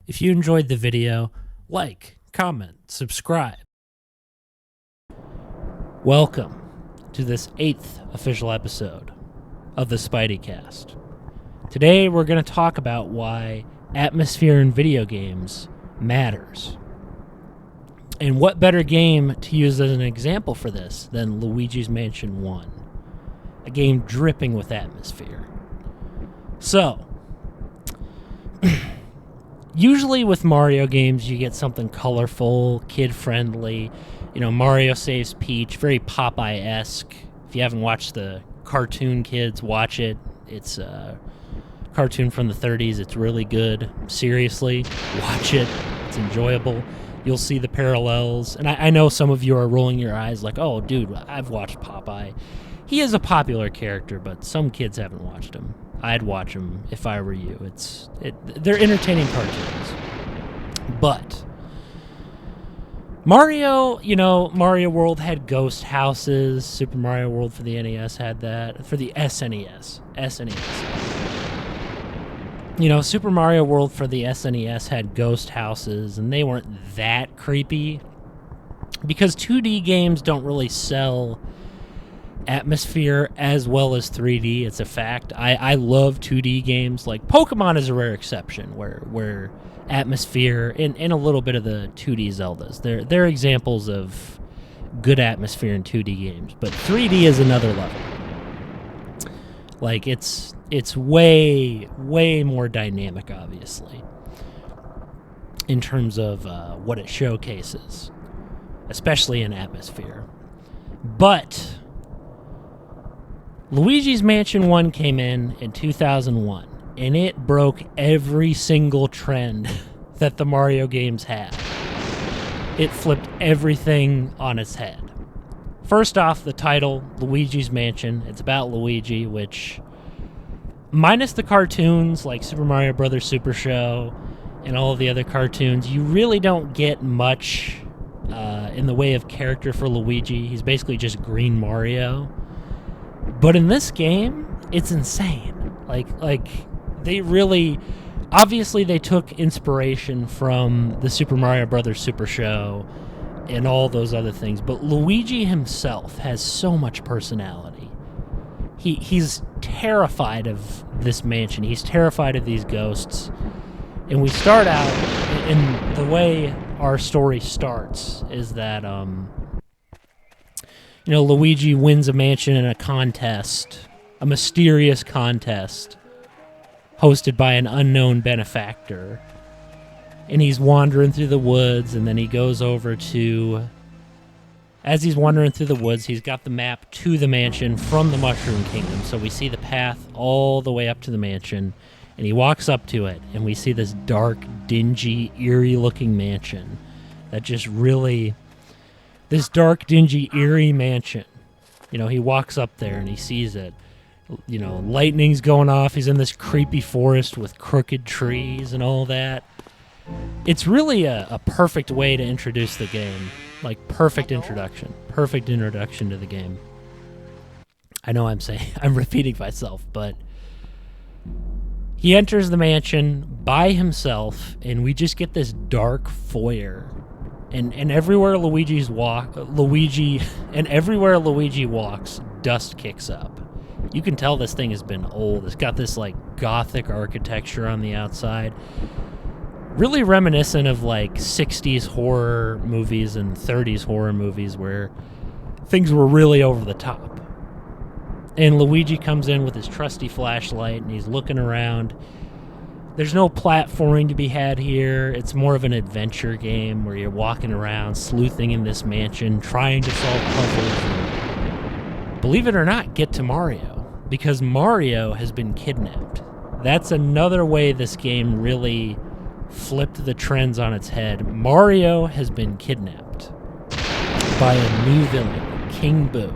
If you enjoyed the video, like, comment, subscribe. Welcome to this 8th official episode of the Spidey Cast. Today we're going to talk about why atmosphere in video games matters. And what better game to use as an example for this than Luigi's Mansion 1, a game dripping with atmosphere. So, usually with Mario games, you get something colorful, kid-friendly. You know, Mario Saves Peach, very Popeye-esque. If you haven't watched the cartoon, kids, watch it. It's a cartoon from the 30s. It's really good. Seriously, watch it. It's enjoyable. You'll see the parallels. And I know some of you are rolling your eyes like, oh, dude, I've watched Popeye. He is a popular character, but some kids haven't watched him. I'd watch them if I were you. They're entertaining cartoons. But Mario, Mario World had ghost houses. Super Mario World for the NES had that. For the SNES. Super Mario World for the SNES had ghost houses, and they weren't that creepy. Because 2D games don't really sell atmosphere as well as 3D. It's a fact. I love 2D games. Like Pokemon is a rare exception where atmosphere and a little bit of the 2D Zeldas. They're examples of good atmosphere in 2D games. But 3D is another level. Like it's way more dynamic, obviously, in terms of what it showcases, especially in atmosphere. But Luigi's Mansion 1 came in 2001, and it broke every single trend that the Mario games had. It flipped everything on its head. First off, the title, Luigi's Mansion. It's about Luigi, which, minus the cartoons like Super Mario Bros. Super Show and all of the other cartoons, you really don't get much in the way of character for Luigi. He's basically just Green Mario. But in this game, it's insane. Like they really, obviously they took inspiration from the Super Mario Bros. Super Show and all those other things, but Luigi himself has so much personality. He's terrified of this mansion. He's terrified of these ghosts. And we start out, and the way our story starts is that Luigi wins a mansion in a contest, a mysterious contest, hosted by an unknown benefactor. And he's wandering through the woods, and then he goes over to... As he's wandering through the woods, he's got the map to the mansion from the Mushroom Kingdom. So we see the path all the way up to the mansion, and he walks up to it, and we see this dark, dingy, eerie-looking mansion that just really... This dark, dingy, eerie mansion. He walks up there and he sees it. Lightning's going off. He's in this creepy forest with crooked trees and all that. It's really a perfect way to introduce the game. Like, perfect introduction. Perfect introduction to the game. I know I'm repeating myself, but he enters the mansion by himself, and we just get this dark foyer. And everywhere Luigi walks, dust kicks up. You can tell this thing has been old. It's got this like gothic architecture on the outside. Really reminiscent of like 60s horror movies and 30s horror movies where things were really over the top. And Luigi comes in with his trusty flashlight and he's looking around. There's no platforming to be had here. It's more of an adventure game where you're walking around, sleuthing in this mansion, trying to solve puzzles. And, believe it or not, get to Mario, because Mario has been kidnapped. That's another way this game really flipped the trends on its head. Mario has been kidnapped by a new villain, King Boo.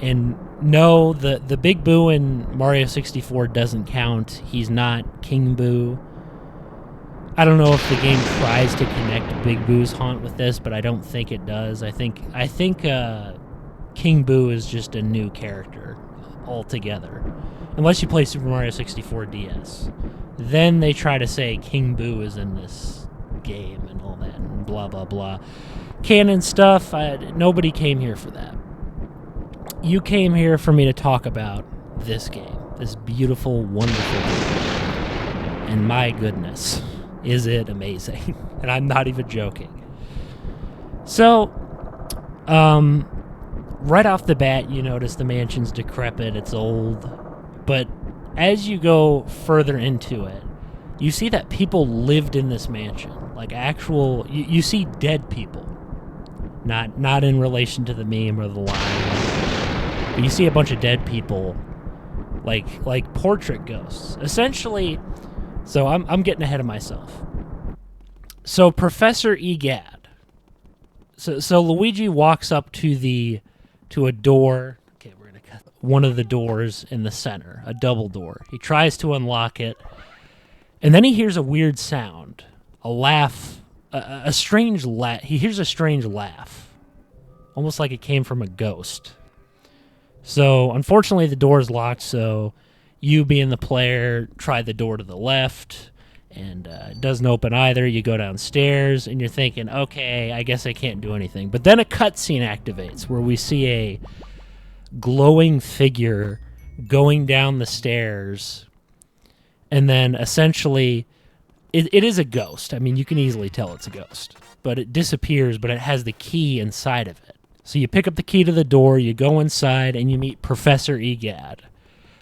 And no, the Big Boo in Mario 64 doesn't count. He's not King Boo. I don't know if the game tries to connect Big Boo's haunt with this, but I don't think it does. I think King Boo is just a new character altogether. unless you play Super Mario 64 DS. Then they try to say King Boo is in this game and all that and blah, blah, blah. Canon stuff, nobody came here for that. You came here for me to talk about this game, this beautiful, wonderful game. And my goodness, is it amazing. And I'm not even joking. So, right off the bat, you notice the mansion's decrepit, it's old. But as you go further into it, you see that people lived in this mansion. Like actual, you see dead people. Not in relation to the meme or the line. But you see a bunch of dead people, like portrait ghosts. Essentially, so I'm getting ahead of myself. So Professor Egad. So Luigi walks up to a door. Okay, we're gonna cut one of the doors in the center, a double door. He tries to unlock it, and then he hears a weird sound, a laugh. A strange laugh. He hears a strange laugh, almost like it came from a ghost. So, unfortunately, the door is locked, so you, being the player, try the door to the left, and it doesn't open either. You go downstairs, and you're thinking, okay, I guess I can't do anything. But then a cutscene activates, where we see a glowing figure going down the stairs, and then essentially... It is a ghost. I mean, you can easily tell it's a ghost. But it disappears, but it has the key inside of it. So you pick up the key to the door, you go inside, and you meet Professor Egad,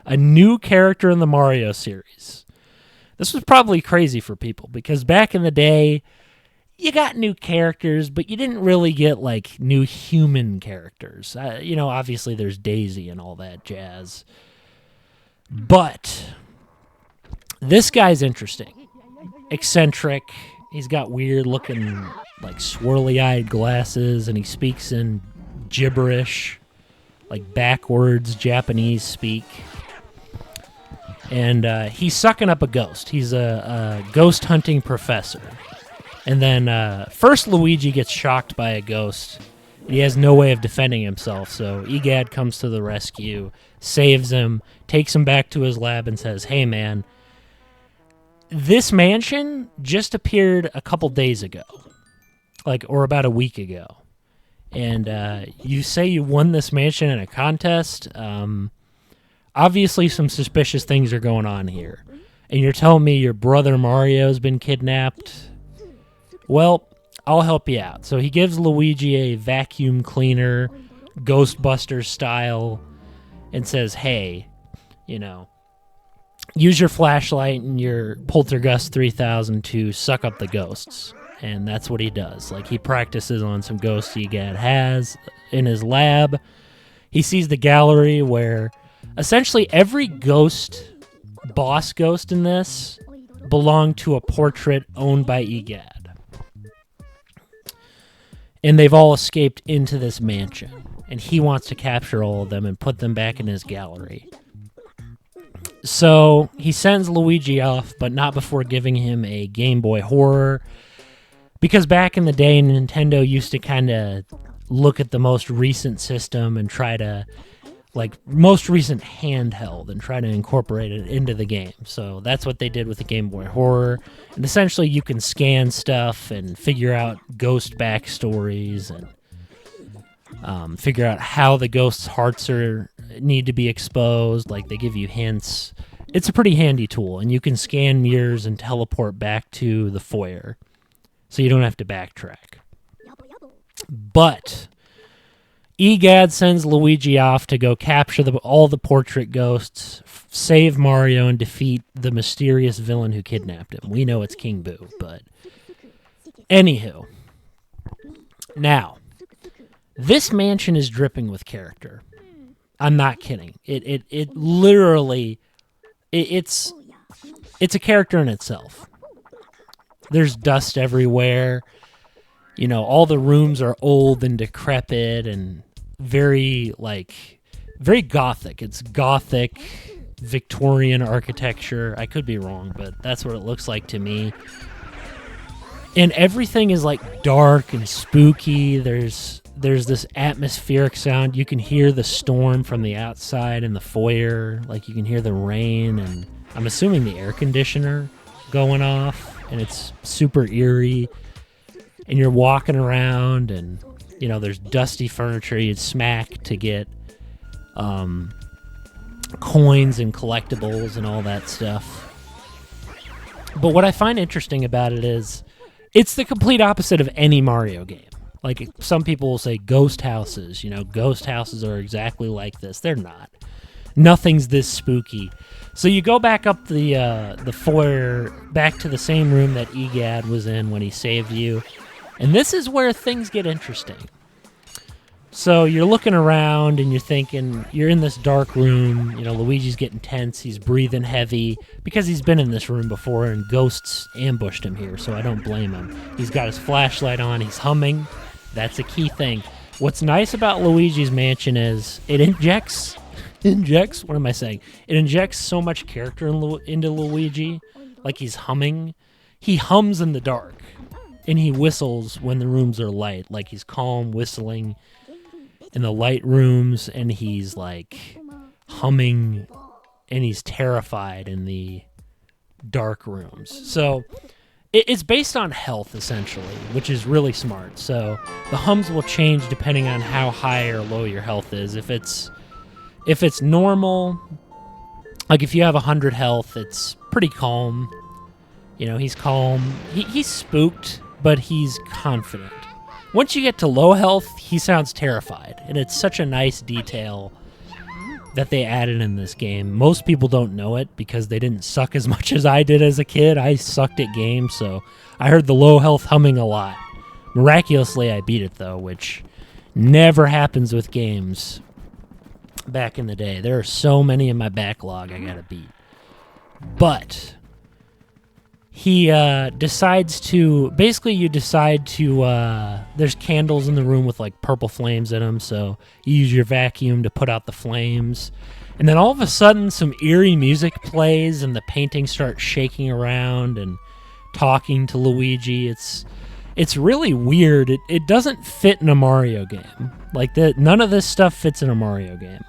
a new character in the Mario series. This was probably crazy for people, because back in the day, you got new characters, but you didn't really get, like, new human characters. Obviously there's Daisy and all that jazz. But this guy's interesting. Eccentric. He's got weird looking, like, swirly-eyed glasses, and he speaks in gibberish, like backwards Japanese speak. And he's sucking up a ghost. He's a ghost hunting professor. And then first Luigi gets shocked by a ghost. He has no way of defending himself, so Egad comes to the rescue, saves him, takes him back to his lab, and says, "Hey, man, this mansion just appeared a couple days ago, or about a week ago. And you say you won this mansion in a contest. Obviously some suspicious things are going on here. And you're telling me your brother Mario's been kidnapped? Well, I'll help you out." So he gives Luigi a vacuum cleaner, Ghostbusters style, and says, "Hey, use your flashlight and your Poltergust 3000 to suck up the ghosts." And that's what he does. Like, he practices on some ghosts Egad has in his lab. He sees the gallery where essentially every boss ghost in this, belonged to a portrait owned by Egad. And they've all escaped into this mansion. And he wants to capture all of them and put them back in his gallery. So he sends Luigi off, but not before giving him a Game Boy Horror. Because back in the day, Nintendo used to kind of look at the most recent system and try to, most recent handheld, and try to incorporate it into the game. So that's what they did with the Game Boy Horror. And essentially you can scan stuff and figure out ghost backstories and figure out how the ghosts' hearts need to be exposed. Like, they give you hints. It's a pretty handy tool, and you can scan mirrors and teleport back to the foyer, so you don't have to backtrack. But Egad sends Luigi off to go capture all the portrait ghosts, save Mario, and defeat the mysterious villain who kidnapped him. We know it's King Boo, but anywho. Now, this mansion is dripping with character. I'm not kidding. It literally, it's a character in itself. There's dust everywhere. All the rooms are old and decrepit and very gothic. It's gothic Victorian architecture. I could be wrong, but that's what it looks like to me. And everything is dark and spooky. There's there's this atmospheric sound. You can hear the storm from the outside in the foyer. Like, you can hear the rain, and I'm assuming the air conditioner going off, and it's super eerie. And you're walking around, and, you know, there's dusty furniture you'd smack to get coins and collectibles and all that stuff. But what I find interesting about it is it's the complete opposite of any Mario game. Like, some people will say ghost houses. You know, ghost houses are exactly like this. They're not. Nothing's this spooky. So you go back up the foyer, back to the same room that Egad was in when he saved you. And this is where things get interesting. So you're looking around and you're thinking, you're in this dark room. You know, Luigi's getting tense. He's breathing heavy because he's been in this room before and ghosts ambushed him here, so I don't blame him. He's got his flashlight on. He's humming. That's a key thing. What's nice about Luigi's Mansion is it injects, what am I saying? It injects so much character into Luigi. Like, he's humming. He hums in the dark, and he whistles when the rooms are light. Like, he's calm, whistling in the light rooms, and he's like humming, and he's terrified in the dark rooms. So it's based on health, essentially, which is really smart. So the hums will change depending on how high or low your health is. If it's normal, like if you have 100 health, it's pretty calm. You know, he's calm. He's spooked, but he's confident. Once you get to low health, he sounds terrified, and it's such a nice detail that they added in this game. Most people don't know it because they didn't suck as much as I did as a kid. I sucked at games, so I heard the low health humming a lot. Miraculously, I beat it, though, which never happens with games back in the day. There are so many in my backlog I gotta beat. But he decides to, basically you decide to, there's candles in the room with like purple flames in them, so you use your vacuum to put out the flames. And then all of a sudden some eerie music plays and the paintings start shaking around and talking to Luigi. It's really weird. It doesn't fit in a Mario game. Like, none of this stuff fits in a Mario game.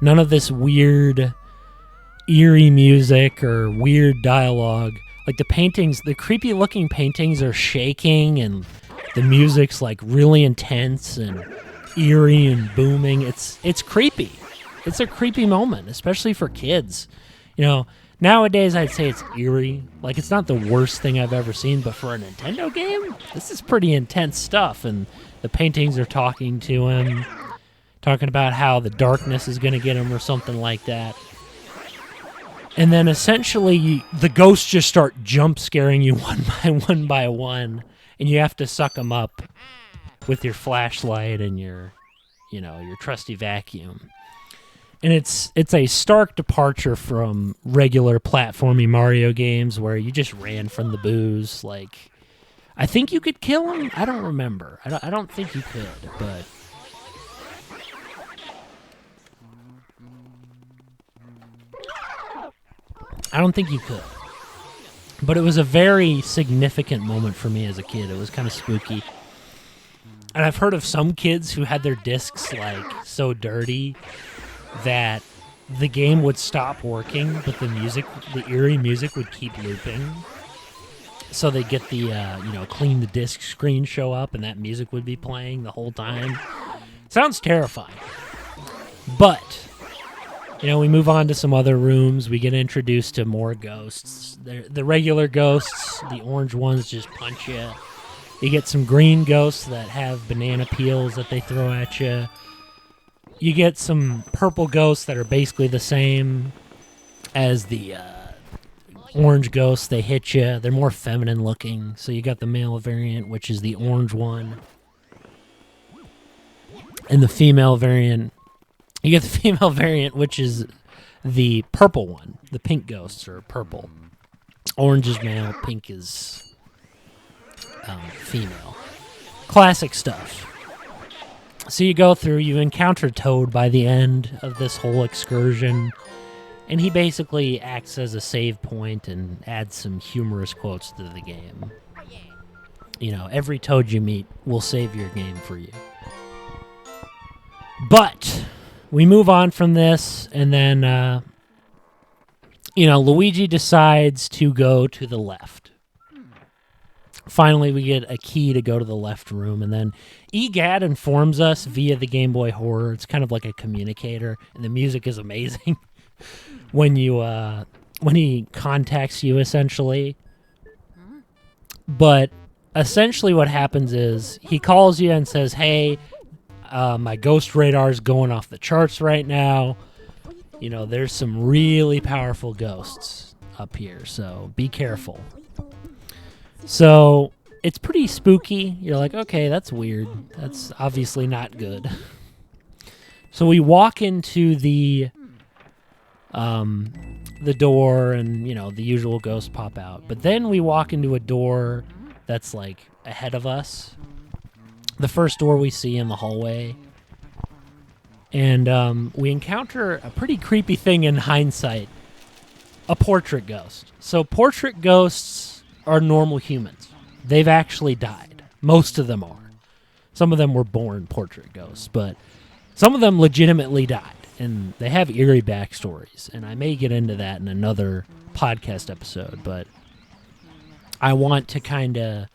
None of this weird eerie music or weird dialogue. Like, the paintings, the creepy looking paintings are shaking, and the music's like really intense and eerie and booming. It's creepy. It's a creepy moment, especially for kids. You know, nowadays I'd say it's eerie. Like, it's not the worst thing I've ever seen, but for a Nintendo game, this is pretty intense stuff. And the paintings are talking to him, talking about how the darkness is going to get him or something like that. And then essentially the ghosts just start jump scaring you one by one, and you have to suck them up with your flashlight and your trusty vacuum. And it's a stark departure from regular platformy Mario games where you just ran from the boos. Like, I think you could kill him. I don't remember. I don't think you could, but I don't think you could. But it was a very significant moment for me as a kid. It was kind of spooky. And I've heard of some kids who had their discs, like, so dirty that the game would stop working, but the eerie music would keep looping. So they'd get the, clean the disc screen show up, and that music would be playing the whole time. Sounds terrifying. But we move on to some other rooms. We get introduced to more ghosts. The regular ghosts, the orange ones, just punch you. You get some green ghosts that have banana peels that they throw at you. You get some purple ghosts that are basically the same as the orange ghosts. They hit you. They're more feminine looking. So you got the male variant, which is the orange one. And the female variant, you get the female variant, which is the purple one. The pink ghosts are purple. Orange is male, pink is female. Classic stuff. So you go through, you encounter Toad by the end of this whole excursion, and he basically acts as a save point and adds some humorous quotes to the game. every toad you meet will save your game for you. But we move on from this, and then, Luigi decides to go to the left. Finally, we get a key to go to the left room, and then EGAD informs us via the Game Boy Horror. It's kind of like a communicator, and the music is amazing when he contacts you, essentially. But essentially what happens is he calls you and says, hey, my ghost radar's going off the charts right now. There's some really powerful ghosts up here, so be careful. So it's pretty spooky. You're like, okay, that's weird. That's obviously not good. So we walk into the door, and the usual ghosts pop out. But then we walk into a door that's like ahead of us. The first door we see in the hallway. And we encounter a pretty creepy thing in hindsight. A portrait ghost. So portrait ghosts are normal humans. They've actually died. Most of them are. Some of them were born portrait ghosts, but some of them legitimately died. And they have eerie backstories. And I may get into that in another podcast episode, but I want to kind of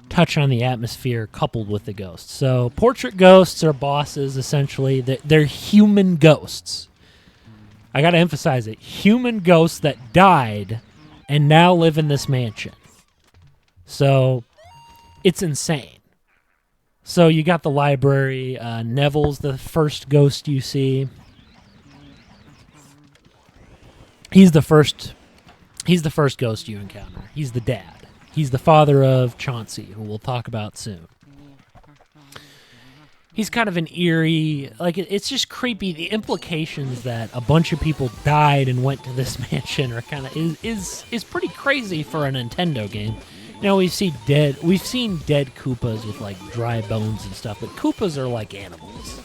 touch on the atmosphere coupled with the ghosts. So portrait ghosts are bosses, essentially. They're human ghosts. I got to emphasize it. Human ghosts that died and now live in this mansion. So it's insane. So you got the library. Neville's the first ghost you see. He's the first ghost you encounter. He's the dad. He's the father of Chauncey, who we'll talk about soon. He's kind of an eerie, it's just creepy. The implications that a bunch of people died and went to this mansion are kind of is pretty crazy for a Nintendo game. We've seen dead Koopas with like dry bones and stuff, but Koopas are like animals.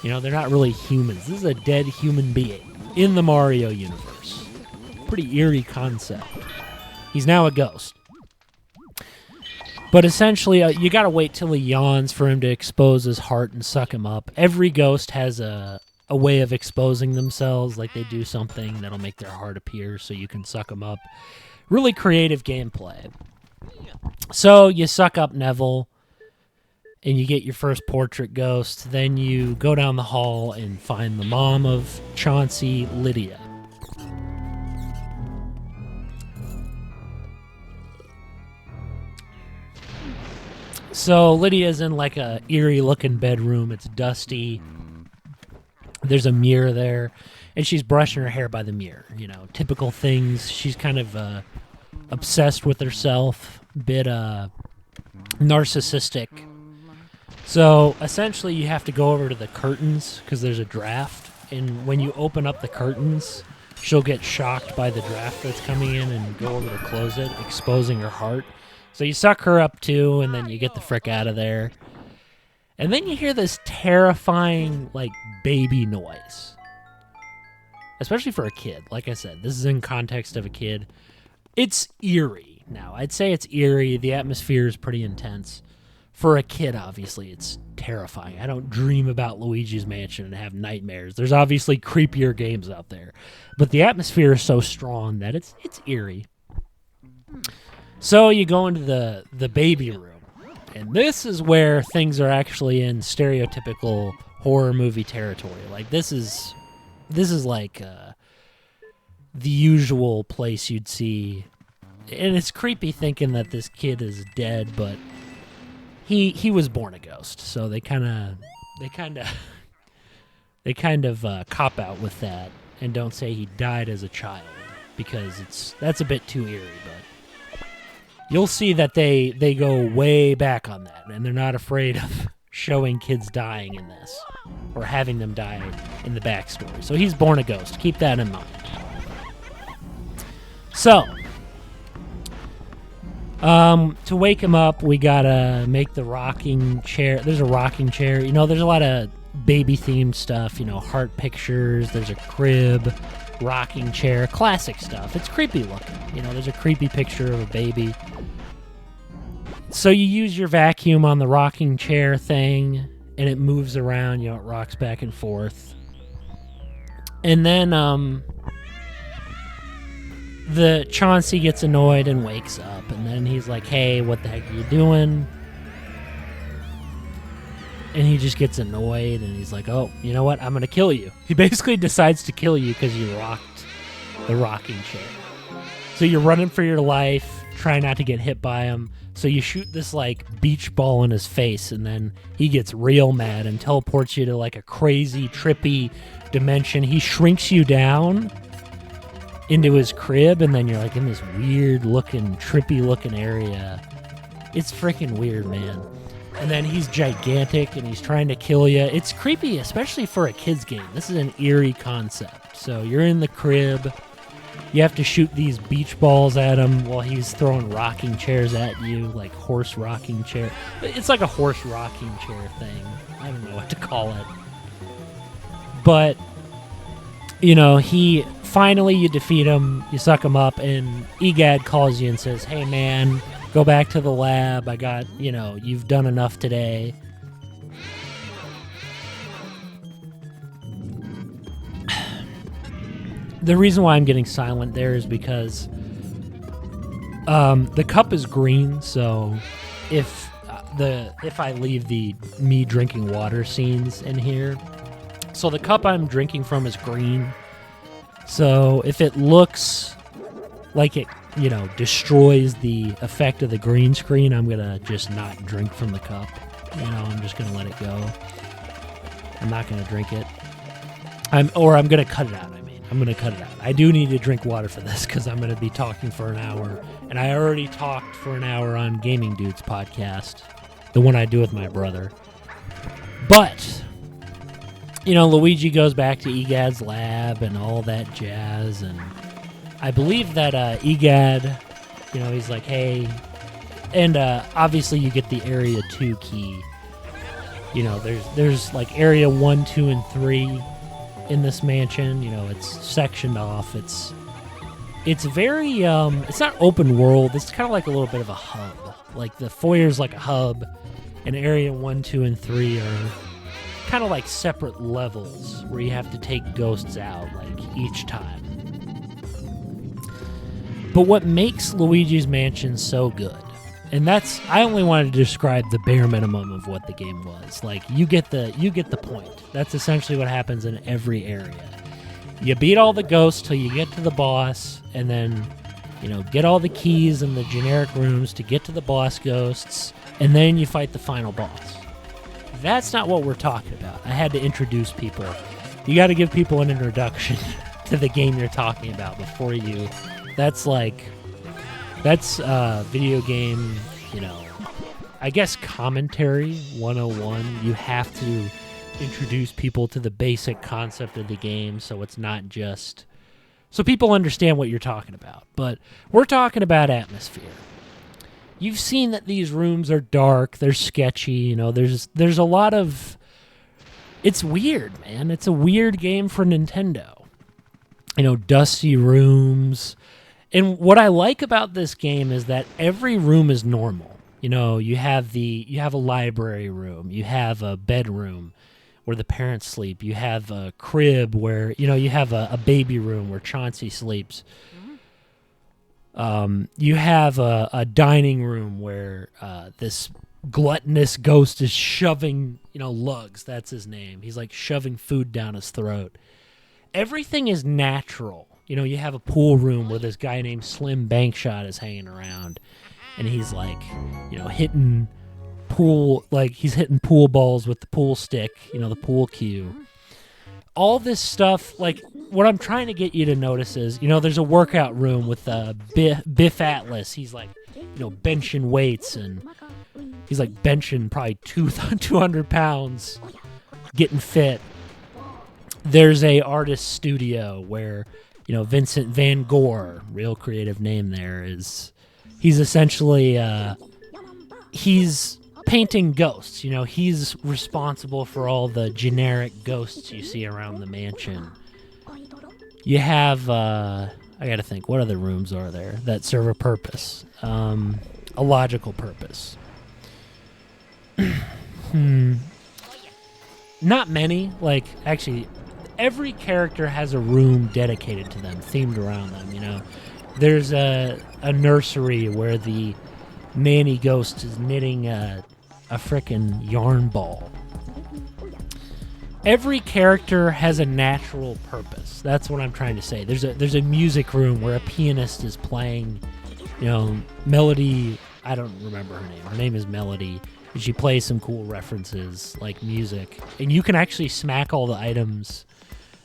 They're not really humans. This is a dead human being in the Mario universe. Pretty eerie concept. He's now a ghost. But essentially, you gotta wait till he yawns for him to expose his heart and suck him up. Every ghost has a way of exposing themselves, like they do something that'll make their heart appear so you can suck them up. Really creative gameplay. So you suck up Neville, and you get your first portrait ghost. Then you go down the hall and find the mom of Chauncey, Lydia. So Lydia's in like a eerie looking bedroom. It's dusty. There's a mirror there, and she's brushing her hair by the mirror. Typical things. She's kind of obsessed with herself, a bit narcissistic. So essentially you have to go over to the curtains because there's a draft, and when you open up the curtains, she'll get shocked by the draft that's coming in and go over to close it, exposing her heart. So you suck her up too, and then you get the frick out of there. And then you hear this terrifying, baby noise. Especially for a kid. Like I said, this is in context of a kid. It's eerie now. I'd say it's eerie. The atmosphere is pretty intense. For a kid, obviously, it's terrifying. I don't dream about Luigi's Mansion and have nightmares. There's obviously creepier games out there. But the atmosphere is so strong that it's eerie. So you go into the baby room, and this is where things are actually in stereotypical horror movie territory. This is like the usual place you'd see, and it's creepy thinking that this kid is dead, but he was born a ghost, so they kind of cop out with that and don't say he died as a child because that's a bit too eerie, but. You'll see that they go way back on that, and they're not afraid of showing kids dying in this, or having them die in the backstory. So he's born a ghost. Keep that in mind. So, to wake him up, we gotta make the rocking chair. There's a rocking chair. There's a lot of baby-themed stuff. Heart pictures. There's a crib, rocking chair, classic stuff. It's creepy looking. There's a creepy picture of a baby. So you use your vacuum on the rocking chair thing, and it moves around. It rocks back and forth. And then the Chauncey gets annoyed and wakes up, and then he's like, hey, what the heck are you doing? And he just gets annoyed, and he's like, oh, you know what? I'm going to kill you. He basically decides to kill you because you rocked the rocking chair. So you're running for your life, trying not to get hit by him. So you shoot this, beach ball in his face, and then he gets real mad and teleports you to, a crazy, trippy dimension. He shrinks you down into his crib, and then you're, in this weird-looking, trippy-looking area. It's freaking weird, man. And then he's gigantic, and he's trying to kill you. It's creepy, especially for a kid's game. This is an eerie concept. So you're in the crib. You have to shoot these beach balls at him while he's throwing rocking chairs at you, like horse rocking chair. It's like a horse rocking chair thing. I don't know what to call it. But, finally you defeat him, you suck him up, and Egad calls you and says, hey, man, go back to the lab. I got, you've done enough today. The reason why I'm getting silent there is because the cup is green, so if I leave the me drinking water scenes in here, so the cup I'm drinking from is green. So if it looks like it, destroys the effect of the green screen, I'm gonna just not drink from the cup. I'm just gonna let it go. I'm not gonna drink it. I'm gonna cut it out. I'm going to cut it out. I do need to drink water for this because I'm going to be talking for an hour. And I already talked for an hour on Gaming Dudes podcast, the one I do with my brother. But, Luigi goes back to Egad's lab and all that jazz. And I believe that Egad, he's like, hey. And obviously you get the Area 2 key. There's Area 1, 2, and 3 in this mansion. It's sectioned off. It's very it's not open world. It's kind of like a little bit of a hub. The foyer's like a hub, and Area 1, 2, and 3 are kind of like separate levels where you have to take ghosts out each time. But what makes Luigi's Mansion so good, and I only wanted to describe the bare minimum of what the game was. You get the point. That's essentially what happens in every area. You beat all the ghosts till you get to the boss, and then, get all the keys in the generic rooms to get to the boss ghosts, and then you fight the final boss. That's not what we're talking about. I had to introduce people. You got to give people an introduction to the game you're talking about before you. That's video game, I guess commentary 101. You have to introduce people to the basic concept of the game so it's not just... so people understand what you're talking about. But we're talking about atmosphere. You've seen that these rooms are dark, they're sketchy, there's a lot of... it's weird, man. It's a weird game for Nintendo. Dusty rooms... and what I like about this game is that every room is normal. You have a library room, you have a bedroom where the parents sleep, you have a crib where you have a baby room where Chauncey sleeps. You have a dining room where this gluttonous ghost is shoving, Lugs, that's his name. He's shoving food down his throat. Everything is natural. You have a pool room where this guy named Slim Bankshot is hanging around, and he's hitting he's hitting pool balls with the pool stick, the pool cue. All this stuff, what I'm trying to get you to notice is, there's a workout room with Biff Atlas. He's benching weights, and he's benching probably 200 pounds, getting fit. There's a artist studio where Vincent Van Gogh, real creative name there, he's essentially, he's painting ghosts. He's responsible for all the generic ghosts you see around the mansion. You have, I gotta think, what other rooms are there that serve a purpose? A logical purpose. Not many. Like, actually, every character has a room dedicated to them, themed around them, you know. There's a nursery where the nanny ghost is knitting a frickin' yarn ball. Every character has a natural purpose. That's what I'm trying to say. There's a music room where a pianist is playing, you know, Melody. I don't remember her name. Her name is Melody. And she plays some cool references like music. And you can actually smack all the items,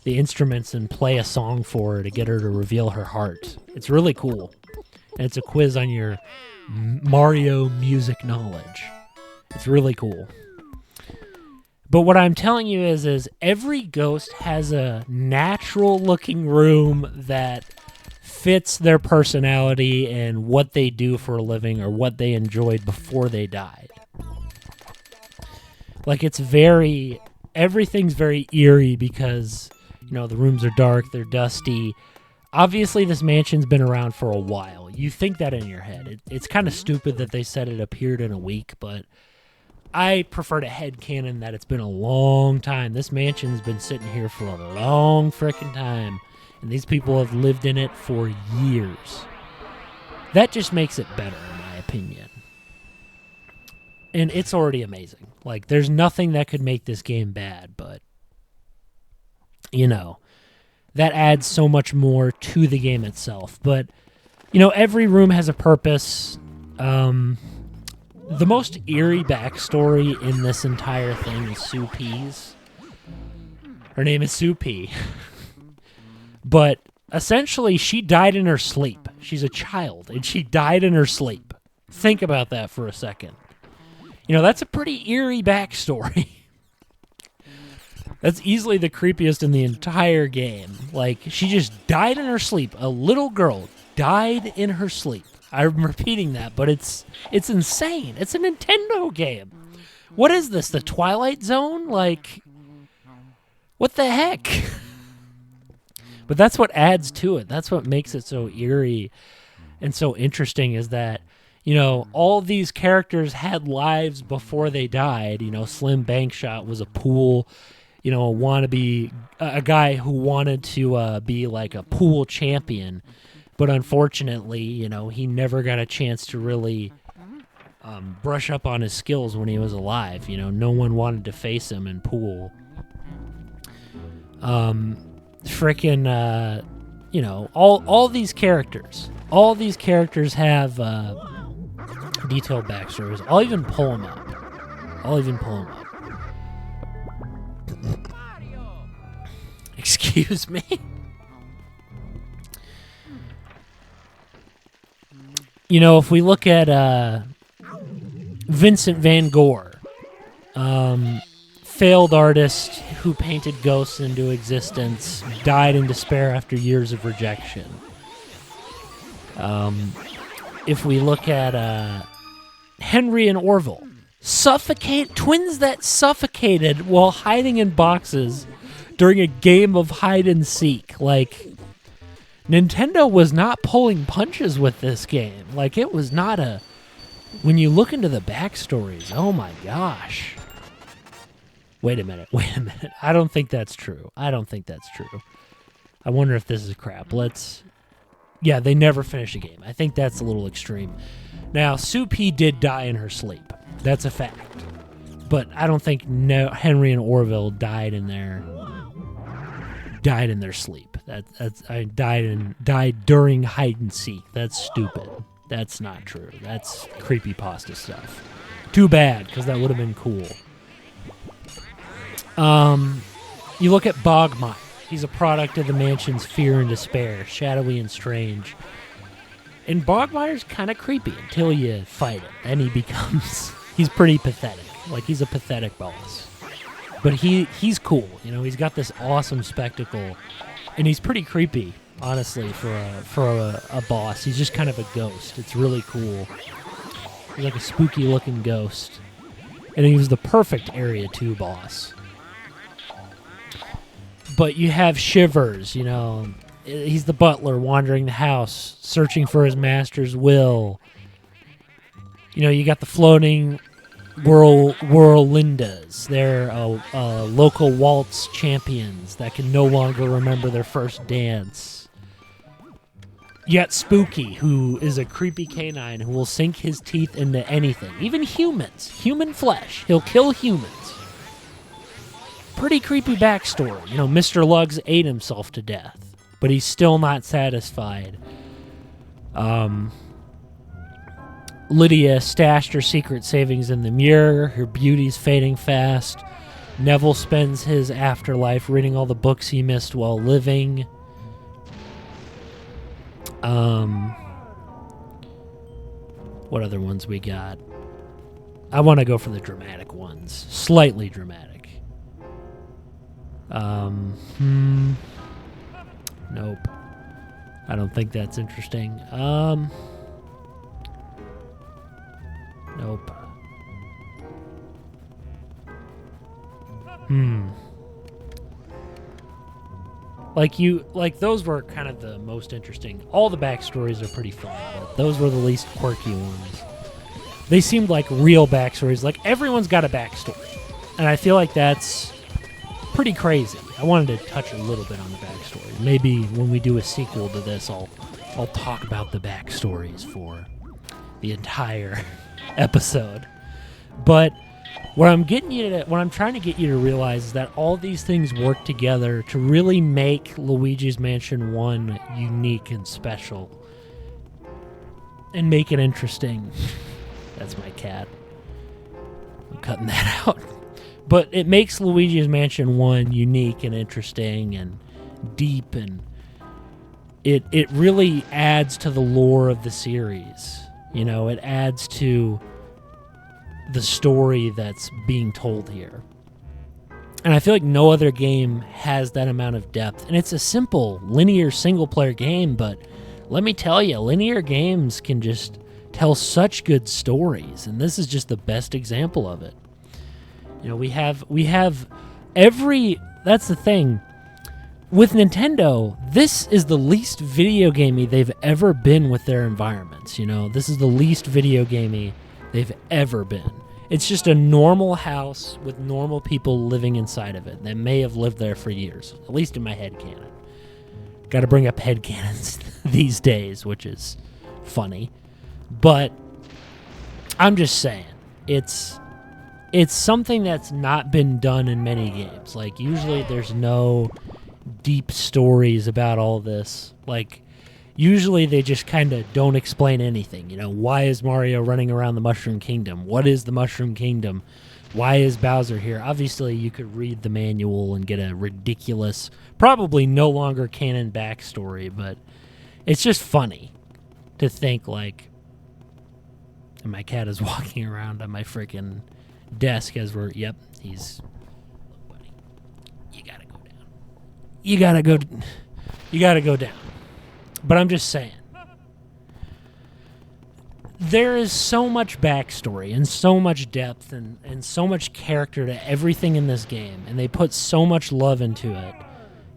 the instruments, and play a song for her to get her to reveal her heart. It's really cool. And it's a quiz on your Mario music knowledge. It's really cool. But what I'm telling you is every ghost has a natural looking room that fits their personality and what they do for a living or what they enjoyed before they died. Like, everything's very eerie because, you know, the rooms are dark, they're dusty. Obviously, this mansion's been around for a while. You think that in your head. It's kind of stupid that they said it appeared in a week, but I prefer to headcanon that it's been a long time. This mansion's been sitting here for a long frickin' time, and these people have lived in it for years. That just makes it better, in my opinion. And it's already amazing. Like, there's nothing that could make this game bad, but, you know, that adds so much more to the game itself. But, you know, every room has a purpose. The most eerie backstory in this entire thing is Sue P's. Her name is Sue P. But essentially, she died in her sleep. She's a child, and she died in her sleep. Think about that for a second. You know, that's a pretty eerie backstory. That's easily the creepiest in the entire game. Like, she just died in her sleep. A little girl died in her sleep. I'm repeating that, but it's insane. It's a Nintendo game. What is this, the Twilight Zone? Like, what the heck? But that's what adds to it. That's what makes it so eerie and so interesting is that, you know, all these characters had lives before they died. You know, Slim Bankshot was a pool, you know, a guy who wanted to be like a pool champion. But unfortunately, you know, he never got a chance to really brush up on his skills when he was alive. You know, no one wanted to face him in pool. You know, all these characters have detailed backstories. I'll even pull them up. Excuse me. You know, if we look at Vincent van Gogh, failed artist who painted ghosts into existence, died in despair after years of rejection. If we look at Henry and Orville, twins that suffocated while hiding in boxes during a game of hide and seek. Like, Nintendo was not pulling punches with this game. Like, it was not when you look into the backstories, oh my gosh. Wait a minute. I don't think that's true. I wonder if this is crap. Yeah, they never finished a game. I think that's a little extreme. Now, Sue P did die in her sleep. That's a fact. But I don't think Henry and Orville died in their sleep. Died during hide and seek. That's stupid. That's not true. That's creepypasta stuff. Too bad, because that would have been cool. You look at Bogmire. He's a product of the mansion's fear and despair, shadowy and strange. And Bogmire's kind of creepy until you fight him. And he's pretty pathetic. Like, he's a pathetic boss. But he's cool. You know, he's got this awesome spectacle. And he's pretty creepy, honestly, for a boss. He's just kind of a ghost. It's really cool. He's like a spooky-looking ghost. And he was the perfect Area 2 boss. But you have Shivers, you know. He's the butler wandering the house, searching for his master's will. You know, you got the floating Whirlindas. They're local waltz champions that can no longer remember their first dance. Yet Spooky, who is a creepy canine who will sink his teeth into anything, even humans, human flesh. He'll kill humans. Pretty creepy backstory. You know, Mr. Luggs ate himself to death, but he's still not satisfied. Lydia stashed her secret savings in the mirror. Her beauty's fading fast. Neville spends his afterlife reading all the books he missed while living. What other ones we got? I want to go for the dramatic ones. Slightly dramatic. Nope. I don't think that's interesting. Nope. Like those were kind of the most interesting. All the backstories are pretty fun, but those were the least quirky ones. They seemed like real backstories. Like everyone's got a backstory, and I feel like that's pretty crazy. I wanted to touch a little bit on the backstory. Maybe when we do a sequel to this, I'll talk about the backstories for the entire episode. But what I'm trying to get you to realize is that all these things work together to really make Luigi's Mansion 1 unique and special and make it interesting. That's my cat. I'm cutting that out. But it makes Luigi's Mansion 1 unique and interesting and deep, and it really adds to the lore of the series. You know, it adds to the story that's being told here. And I feel like no other game has that amount of depth. And it's a simple, linear, single-player game, but let me tell you, linear games can just tell such good stories, and this is just the best example of it. You know, we have that's the thing. With Nintendo, this is the least video gamey they've ever been with their environments, you know? This is the least video gamey they've ever been. It's just a normal house with normal people living inside of it that may have lived there for years, at least in my headcanon. Got to bring up headcanons these days, which is funny. But I'm just saying, it's something that's not been done in many games. Like, usually there's no deep stories about all this. Like, usually they just kind of don't explain anything. You know, why is Mario running around the Mushroom Kingdom? What is the Mushroom Kingdom? Why is Bowser here? Obviously, you could read the manual and get a ridiculous, probably no longer canon backstory, but it's just funny to think, like, and my cat is walking around on my freaking desk as we're, yep, he's, look, buddy, you gotta go down. You gotta go down. But I'm just saying, there is so much backstory and so much depth and so much character to everything in this game, and they put so much love into it.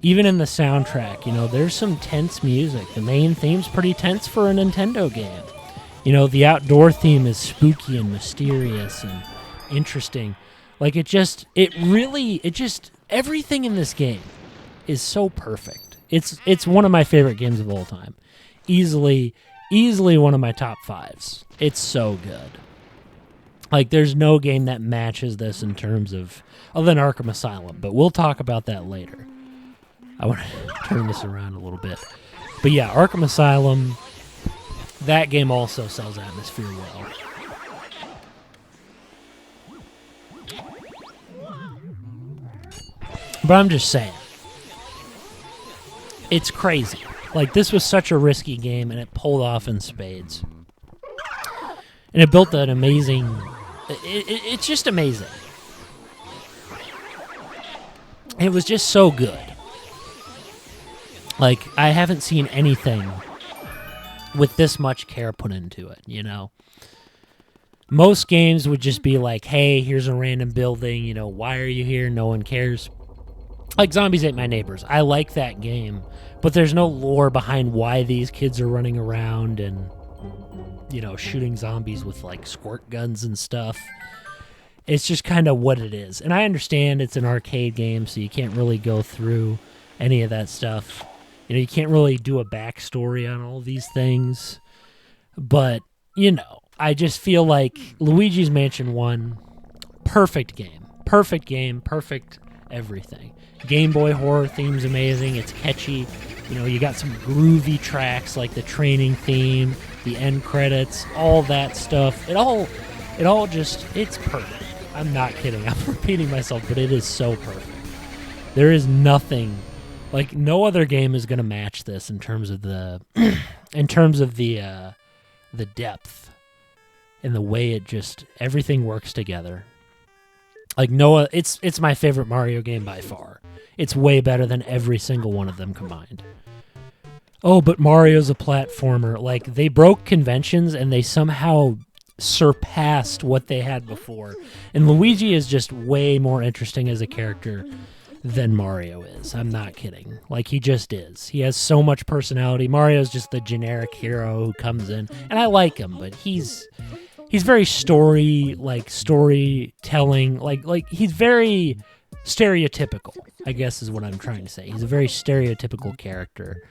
Even in the soundtrack, you know, there's some tense music. The main theme's pretty tense for a Nintendo game. You know, the outdoor theme is spooky and mysterious and interesting. Like, everything in this game is so perfect. It's one of my favorite games of all time. Easily one of my top 5s. It's so good. Like, there's no game that matches this in terms of, other than Arkham Asylum, but we'll talk about that later. I want to turn this around a little bit. But yeah, Arkham Asylum, that game also sells atmosphere well. But I'm just saying, it's crazy. Like, this was such a risky game, and it pulled off in spades. And it built an amazing... It's just amazing. It was just so good. Like, I haven't seen anything with this much care put into it, you know? Most games would just be like, hey, here's a random building, you know, why are you here? No one cares. Like Zombies Ate My Neighbors. I like that game, but there's no lore behind why these kids are running around and, you know, shooting zombies with, like, squirt guns and stuff. It's just kind of what it is. And I understand it's an arcade game, so you can't really go through any of that stuff. You know, you can't really do a backstory on all these things. But, you know, I just feel like Luigi's Mansion 1, perfect game. Perfect game, perfect everything. Game Boy horror theme's amazing. It's catchy. You know, you got some groovy tracks like the training theme, the end credits, all that stuff. It all just, it's perfect. I'm not kidding. I'm repeating myself, but it is so perfect. There is nothing, like no other game is going to match this in terms of the the depth and the way it just, everything works together. Like Noah, it's my favorite Mario game by far. It's way better than every single one of them combined. Oh, but Mario's a platformer. Like, they broke conventions and they somehow surpassed what they had before. And Luigi is just way more interesting as a character than Mario is. I'm not kidding. Like, he just is. He has so much personality. Mario's just the generic hero who comes in. And I like him, but he's very storytelling. Like he's very stereotypical, I guess is what I'm trying to say. He's a very stereotypical character.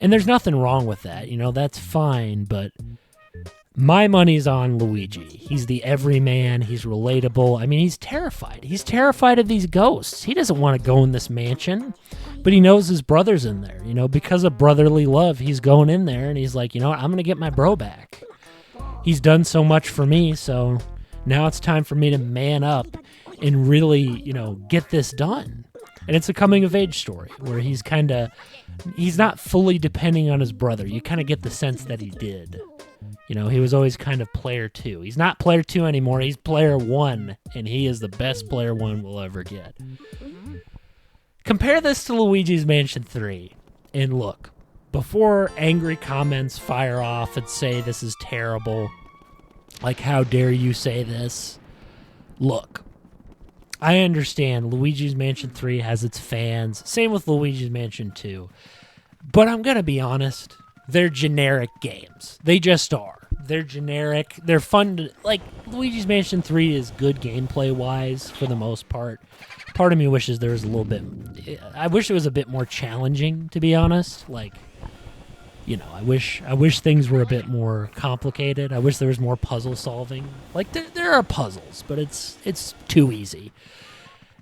And there's nothing wrong with that. You know, that's fine, but my money's on Luigi. He's the everyman. He's relatable. I mean, he's terrified. He's terrified of these ghosts. He doesn't want to go in this mansion, but he knows his brother's in there. You know, because of brotherly love, he's going in there, and he's like, you know what, I'm going to get my bro back. He's done so much for me, so now it's time for me to man up and really, you know, get this done. And it's a coming-of-age story where he's not fully depending on his brother. You kind of get the sense that he did. You know, he was always kind of player 2. He's not player 2 anymore. He's player 1, and he is the best player 1 we'll ever get. Compare this to Luigi's Mansion 3, and look, before angry comments fire off and say this is terrible, like how dare you say this, look, I understand Luigi's Mansion 3 has its fans, same with Luigi's Mansion 2, but I'm going to be honest, they're generic games. They just are. They're generic. They're fun to, like, Luigi's Mansion 3 is good gameplay-wise for the most part. Part of me wishes there was a little bit, I wish it was a bit more challenging, to be honest. Like, you know, I wish things were a bit more complicated. I wish there was more puzzle solving. Like, there are puzzles, but it's too easy.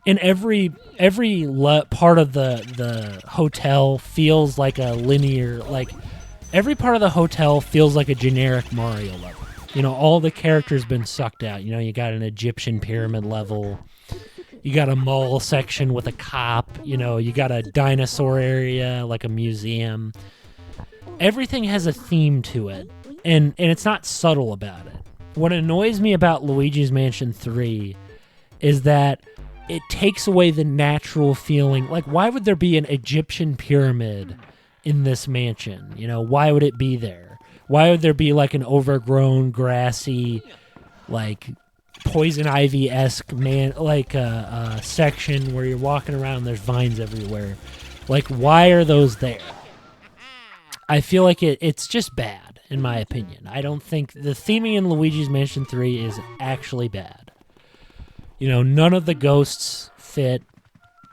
And every part of the hotel feels like a linear, like, every part of the hotel feels like a generic Mario level. You know, all the characters been sucked out. You know, you got an Egyptian pyramid level. You got a mall section with a cop. You know, you got a dinosaur area, like a museum. Everything has a theme to it, and it's not subtle about it. What annoys me about Luigi's Mansion 3 is that it takes away the natural feeling. Like, why would there be an Egyptian pyramid in this mansion? You know, why would it be there? Why would there be like an overgrown, grassy, like poison ivy-esque section where you're walking around and there's vines everywhere? Like, why are those there? I feel like it's just bad, in my opinion. I don't think the theming in Luigi's Mansion 3 is actually bad. You know, none of the ghosts fit.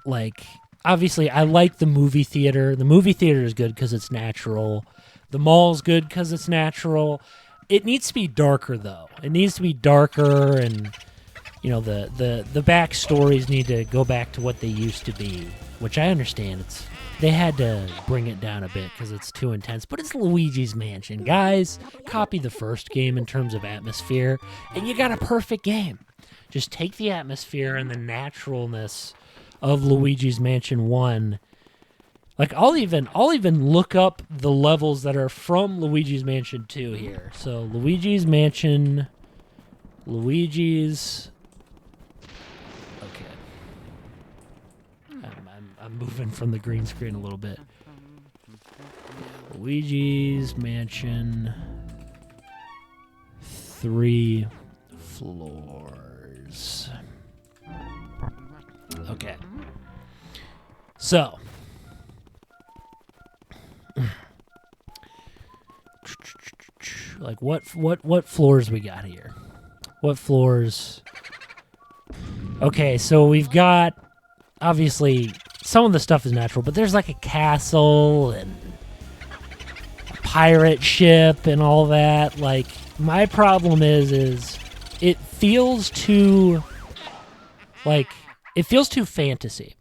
Like, obviously, I like the movie theater. The movie theater is good because it's natural. The mall's good because it's natural. It needs to be darker, though. It needs to be darker, and, you know, the backstories need to go back to what they used to be, which I understand. They had to bring it down a bit because it's too intense, but it's Luigi's Mansion. Guys, copy the first game in terms of atmosphere, and you got a perfect game. Just take the atmosphere and the naturalness of Luigi's Mansion 1. Like, I'll even look up the levels that are from Luigi's Mansion 2 here. So, Luigi's... Okay. I'm moving from the green screen a little bit. Luigi's Mansion 3 floors. Okay. So, like what floors we got here? What floors Okay, so we've got, obviously, some of the stuff is natural, but there's like a castle and a pirate ship and all that. Like, my problem is it feels too, like, it feels too fantasy.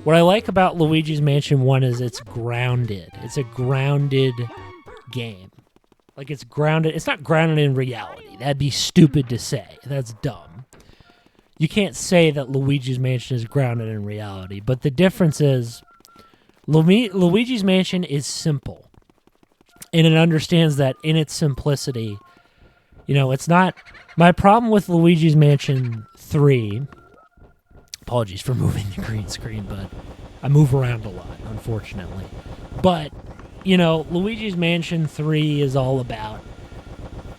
What I like about Luigi's Mansion 1 is it's grounded. It's a grounded game. Like, it's grounded. It's not grounded in reality. That'd be stupid to say. That's dumb. You can't say that Luigi's Mansion is grounded in reality, but the difference is Luigi's Mansion is simple, and it understands that in its simplicity, it's not... My problem with Luigi's Mansion 3... Apologies for moving the green screen, but I move around a lot, unfortunately. But, Luigi's Mansion 3 is all about,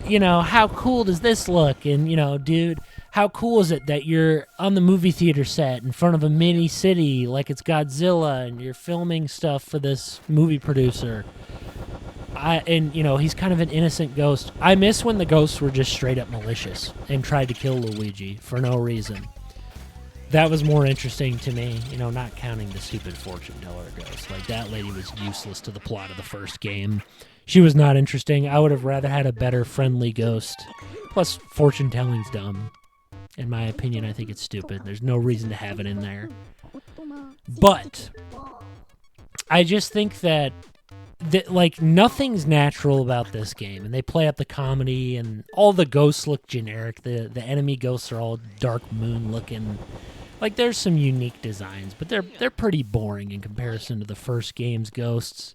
how cool does this look? And, dude, how cool is it that you're on the movie theater set in front of a mini city like it's Godzilla and you're filming stuff for this movie producer? He's kind of an innocent ghost. I miss when the ghosts were just straight up malicious and tried to kill Luigi for no reason. That was more interesting to me, not counting the stupid fortune teller ghost. Like, that lady was useless to the plot of the first game. She was not interesting. I would have rather had a better friendly ghost. Plus, fortune telling's dumb. In my opinion, I think it's stupid. There's no reason to have it in there. But I just think that nothing's natural about this game, and they play up the comedy, and all the ghosts look generic. The enemy ghosts are all dark moon looking. Like, there's some unique designs, but they're pretty boring in comparison to the first game's ghosts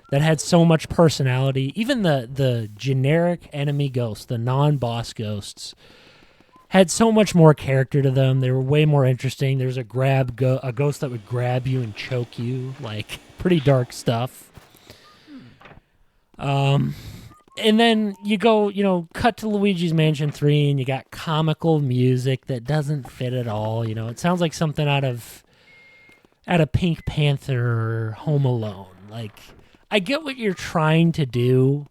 that had so much personality. Even the generic enemy ghosts, the non-boss ghosts, had so much more character to them. They were way more interesting. There's a ghost that would grab you and choke you. Like, pretty dark stuff. And then you go, cut to Luigi's Mansion 3, and you got comical music that doesn't fit at all. It sounds like something out of Pink Panther or Home Alone. Like, I get what you're trying to do.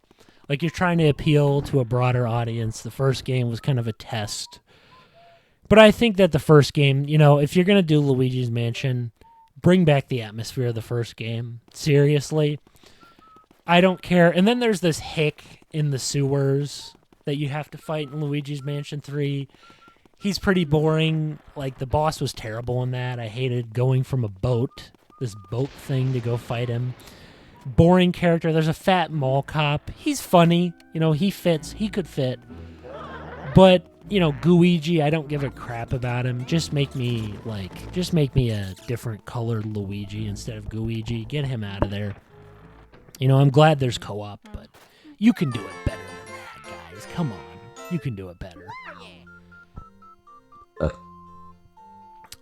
Like, you're trying to appeal to a broader audience. The first game was kind of a test. But I think that the first game, if you're going to do Luigi's Mansion, bring back the atmosphere of the first game. Seriously. I don't care. And then there's this hick in the sewers that you have to fight in Luigi's Mansion 3. He's pretty boring. Like, the boss was terrible in that. I hated going from this boat thing, to go fight him. Boring character. There's a fat mall cop. He's funny. He fits. He could fit. But, Gooigi, I don't give a crap about him. Just make me a different colored Luigi instead of Gooigi. Get him out of there. I'm glad there's co-op, but you can do it better than that, guys. Come on. You can do it better.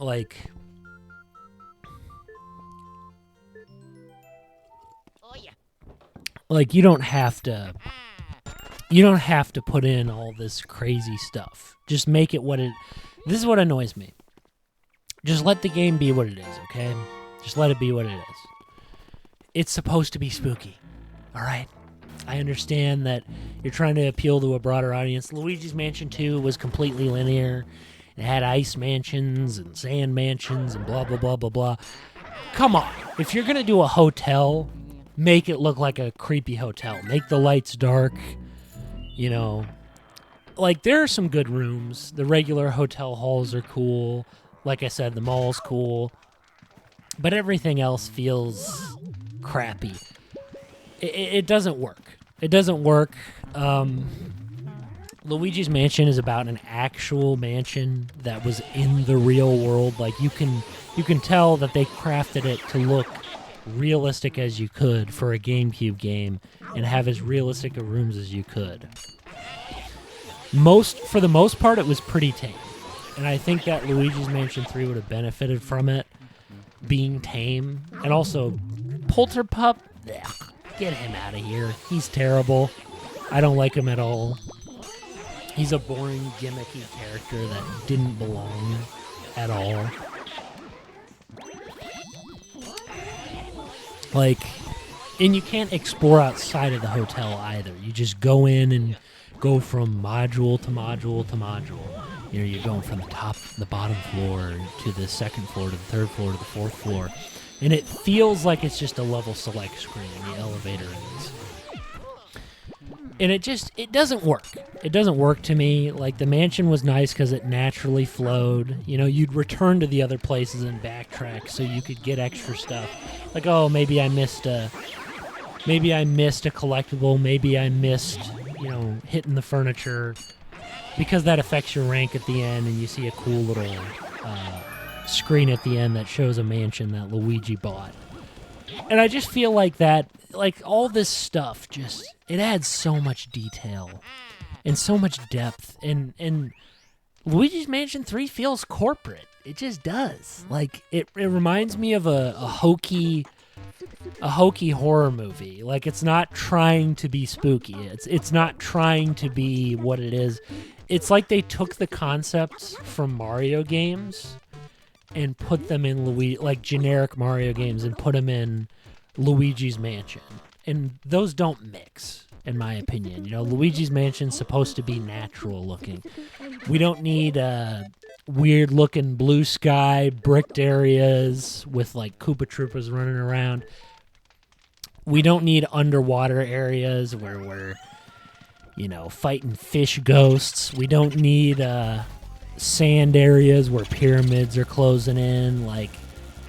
Like... Like, you don't have to put in all this crazy stuff. Just make it what it... This is what annoys me. Just let the game be what it is, okay? Just let it be what it is. It's supposed to be spooky, all right? I understand that you're trying to appeal to a broader audience. Luigi's Mansion 2 was completely linear. It had ice mansions and sand mansions and blah, blah, blah, blah, blah. Come on. If you're going to do a hotel, make it look like a creepy hotel. Make the lights dark, Like, there are some good rooms. The regular hotel halls are cool. Like I said, the mall's cool. But everything else feels... crappy. It doesn't work. It doesn't work. Luigi's Mansion is about an actual mansion that was in the real world. Like, you can tell that they crafted it to look realistic as you could for a GameCube game and have as realistic of rooms as you could. For the most part, it was pretty tame. And I think that Luigi's Mansion 3 would have benefited from it being tame. And also, Polterpup, get him out of here. He's terrible. I don't like him at all. He's a boring, gimmicky character that didn't belong at all. Like, and you can't explore outside of the hotel either. You just go in and go from module to module to module. You're going from the bottom floor to the second floor to the third floor to the fourth floor, and it feels like it's just a level select screen. The elevator is, and it doesn't work. It doesn't work to me. Like, the mansion was nice because it naturally flowed. You'd return to the other places and backtrack so you could get extra stuff. Like, oh, maybe I missed a collectible. Maybe I missed, hitting the furniture, because that affects your rank at the end, and you see a cool little screen at the end that shows a mansion that Luigi bought. And I just feel like that, like, all this stuff it adds so much detail and so much depth. And Luigi's Mansion 3 feels corporate. It just does. Like, it reminds me of a hokey horror movie. Like, it's not trying to be spooky. It's not trying to be what it is. It's like they took the concepts from Mario games and put them in like generic Mario games, and put them in Luigi's Mansion. And those don't mix, in my opinion. Luigi's Mansion's supposed to be natural looking. We don't need weird looking blue sky bricked areas with like Koopa Troopas running around. We don't need underwater areas where we're, fighting fish ghosts. We don't need sand areas where pyramids are closing in. Like,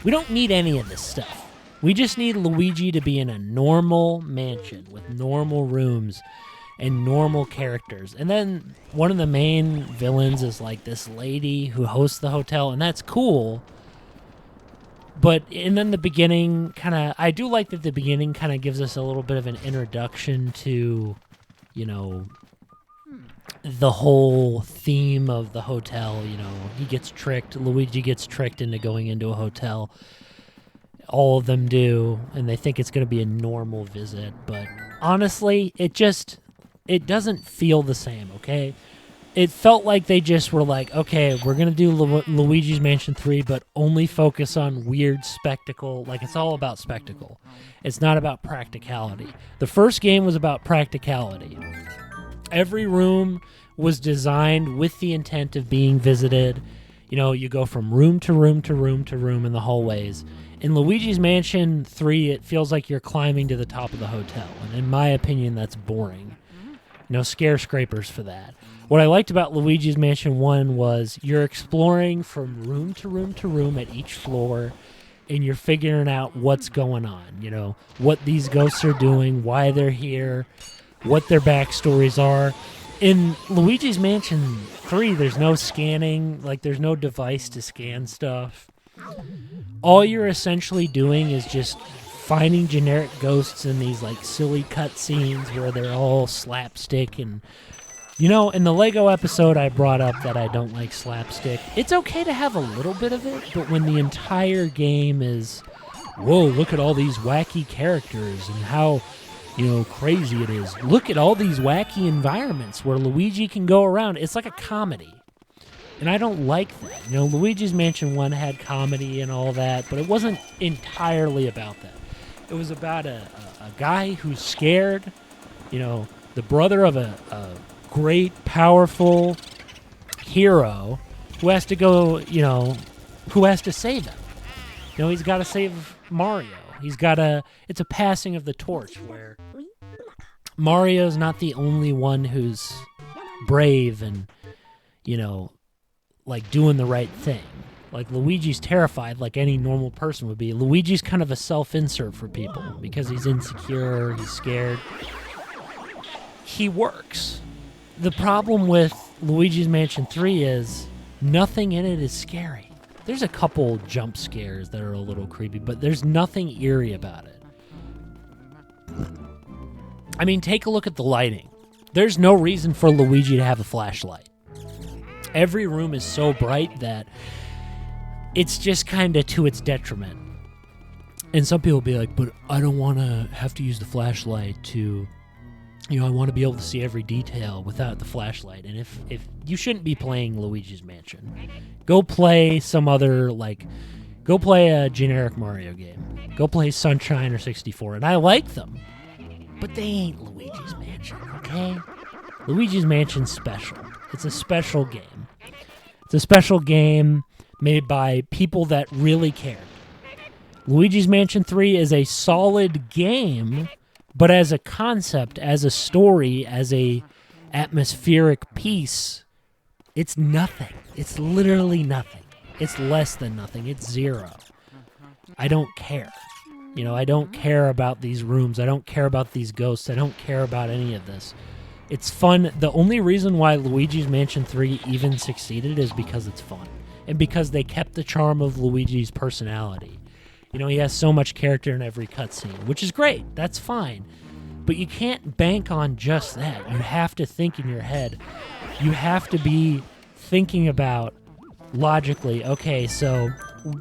we don't need any of this stuff. We just need Luigi to be in a normal mansion with normal rooms and normal characters. And then one of the main villains is like this lady who hosts the hotel, and that's cool. And then the beginning I do like that the beginning kind of gives us a little bit of an introduction to, the whole theme of the hotel. Luigi gets tricked into going into a hotel. All of them do, and they think it's going to be a normal visit. But honestly, it doesn't feel the same, okay? It felt like they just were like, okay, we're going to do Luigi's Mansion 3, but only focus on weird spectacle. Like, it's all about spectacle. It's not about practicality. The first game was about practicality. Every room was designed with the intent of being visited. You go from room to room to room to room in the hallways. In Luigi's Mansion 3, it feels like you're climbing to the top of the hotel. And in my opinion, that's boring. Scare scrapers for that. What I liked about Luigi's Mansion 1 was you're exploring from room to room to room at each floor, and you're figuring out what's going on, what these ghosts are doing, why they're here, what their backstories are. In Luigi's Mansion 3, there's no scanning, like there's no device to scan stuff. All you're essentially doing is just finding generic ghosts in these like silly cutscenes where they're all slapstick. And in the Lego episode I brought up that I don't like slapstick. It's okay to have a little bit of it, but when the entire game is, whoa, look at all these wacky characters and how crazy it is. Look at all these wacky environments where Luigi can go around. It's like a comedy. And I don't like that. Luigi's Mansion 1 had comedy and all that, but it wasn't entirely about that. It was about a guy who's scared, the brother of a great, powerful hero who has to go, who has to save him. He's got to save Mario. It's a passing of the torch where Mario's not the only one who's brave and, like doing the right thing. Like, Luigi's terrified like any normal person would be. Luigi's kind of a self-insert for people because he's insecure, he's scared. He works. The problem with Luigi's Mansion 3 is nothing in it is scary. There's a couple jump scares that are a little creepy, but there's nothing eerie about it. I mean, take a look at the lighting. There's no reason for Luigi to have a flashlight. Every room is so bright that it's just kind of to its detriment. And some people be like, but I don't want to have to use the flashlight to, I want to be able to see every detail without the flashlight. And if you shouldn't be playing Luigi's Mansion, go play some other, go play a generic Mario game. Go play Sunshine or 64. And I like them, but they ain't Luigi's Mansion, okay? Luigi's Mansion's special. It's a special game. It's a special game made by people that really care. Luigi's Mansion 3 is a solid game, but as a concept, as a story, as a atmospheric piece, it's nothing. It's literally nothing. It's less than nothing. It's zero. I don't care. I don't care about these rooms. I don't care about these ghosts. I don't care about any of this. It's fun. The only reason why Luigi's Mansion 3 even succeeded is because it's fun. And because they kept the charm of Luigi's personality. He has so much character in every cutscene, which is great. That's fine. But you can't bank on just that. You have to think in your head. You have to be thinking about logically, okay, so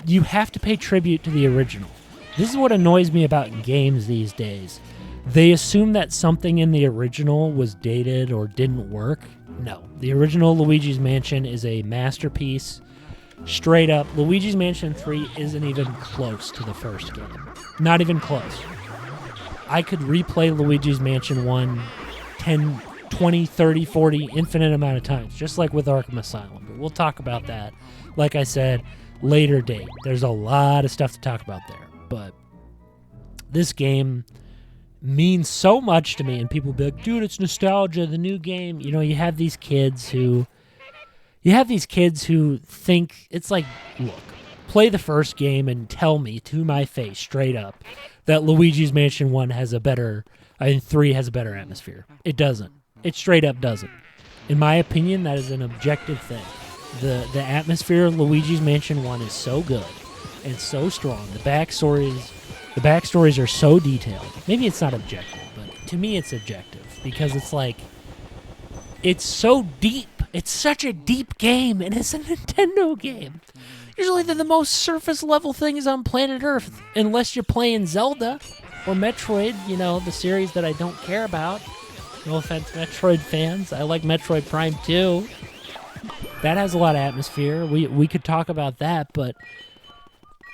you have to pay tribute to the original. This is what annoys me about games these days. They assume that something in the original was dated or didn't work. No. The original Luigi's Mansion is a masterpiece. Straight up, Luigi's Mansion 3 isn't even close to the first game. Not even close. I could replay Luigi's Mansion 1 10, 20, 30, 40, infinite amount of times, just like with Arkham Asylum. But we'll talk about that, like I said, later date. There's a lot of stuff to talk about there. But this game means so much to me, and people be like, dude, it's nostalgia, the new game. You have these kids who think, it's like, look, play the first game and tell me to my face straight up that Luigi's Mansion 1 has a better, 3 has a better atmosphere. It doesn't. It straight up doesn't. In my opinion, that is an objective thing. The atmosphere of Luigi's Mansion 1 is so good and so strong. The backstories are so detailed. Maybe it's not objective, but to me it's objective because it's like, it's so deep. It's such a deep game, and it's a Nintendo game. Usually they're the most surface level things on planet Earth, unless you're playing Zelda or Metroid, the series that I don't care about. No offense, Metroid fans. I like Metroid Prime 2. That has a lot of atmosphere. We could talk about that, but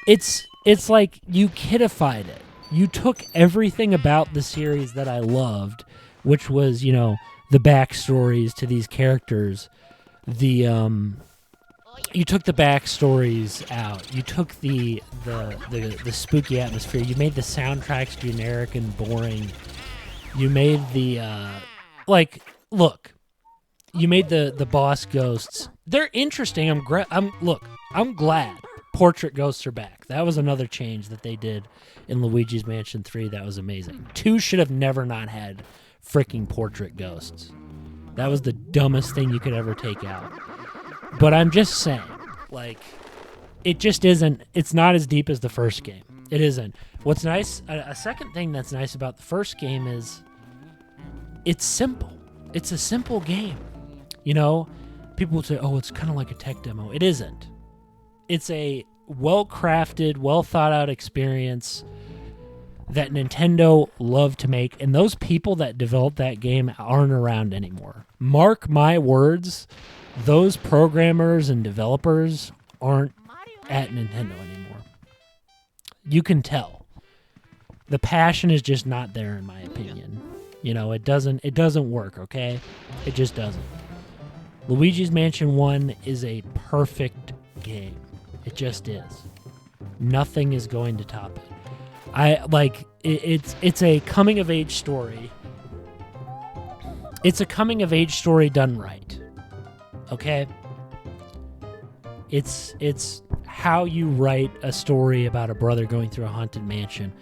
it's like you kidified it. You took everything about the series that I loved, which was, the backstories to these characters. You took the backstories out. You took the spooky atmosphere. You made the soundtracks generic and boring. You made the you made the boss ghosts. They're interesting. I'm glad portrait ghosts are back. That was another change that they did in Luigi's Mansion 3. That was amazing. 2 should have never not had freaking portrait ghosts. That was the dumbest thing you could ever take out. But I'm just saying, it just isn't, it's not as deep as the first game. It isn't. What's nice, a second thing that's nice about the first game is it's simple. It's a simple game. People would say, oh, it's kind of like a tech demo. It isn't. It's a well-crafted, well-thought-out experience that Nintendo loved to make, and those people that developed that game aren't around anymore. Mark my words, those programmers and developers aren't at Nintendo anymore. You can tell. The passion is just not there, in my opinion. It doesn't work, okay? It just doesn't. Luigi's Mansion 1 is a perfect game. It just is. Nothing is going to top it. It's a coming of age story. It's a coming of age story done right. Okay? It's how you write a story about a brother going through a haunted mansion.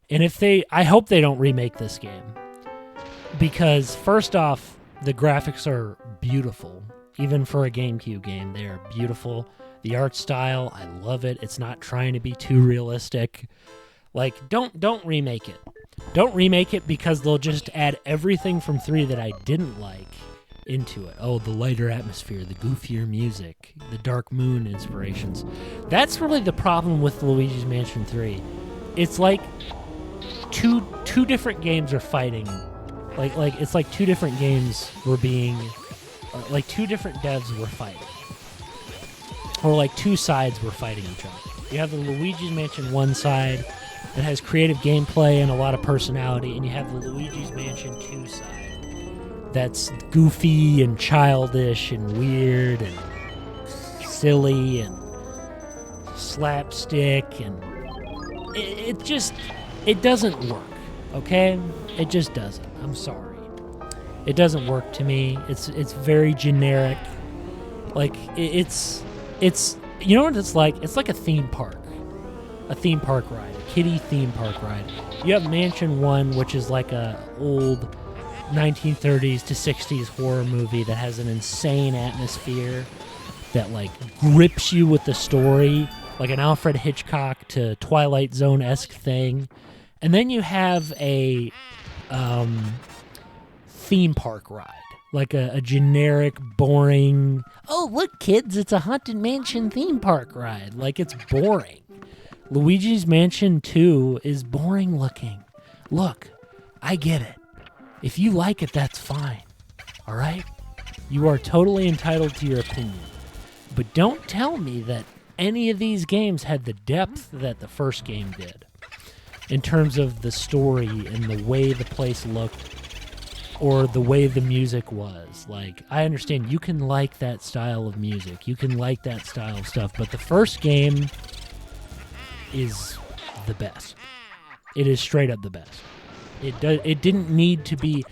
And I hope they don't remake this game. Because first off, the graphics are beautiful. Even for a GameCube game, they are beautiful. The art style, I love it. It's not trying to be too realistic. Don't remake it. Don't remake it because they'll just add everything from 3 that I didn't like into it. Oh, the lighter atmosphere, the goofier music, the Dark Moon inspirations. That's really the problem with Luigi's Mansion 3. It's like two different games are fighting. It's like 2 different games were being... like 2 different devs were fighting. Or 2 sides were fighting each other. You have the Luigi's Mansion 1 side that has creative gameplay and a lot of personality, and you have the Luigi's Mansion 2 side that's goofy and childish and weird and silly and slapstick, and it doesn't work, okay? It just doesn't. I'm sorry. It doesn't work to me. It's very generic. Like, it's you know what it's like? It's like a theme park ride, a kiddie theme park ride. You have Mansion 1, which is like a old 1930s to 60s horror movie that has an insane atmosphere that like grips you with the story, like an Alfred Hitchcock to Twilight Zone-esque thing. And then you have a theme park ride, like a generic, boring, oh, look, kids, it's a Haunted Mansion theme park ride. Like, it's boring. Luigi's Mansion 2 is boring looking. Look, I get it. If you like it, that's fine. All right? You are totally entitled to your opinion. But don't tell me that any of these games had the depth that the first game did in terms of the story and the way the place looked or the way the music was. Like, I understand you can like that style of music. You can like that style of stuff. But the first game is the best. It is straight up the best. It didn't need to be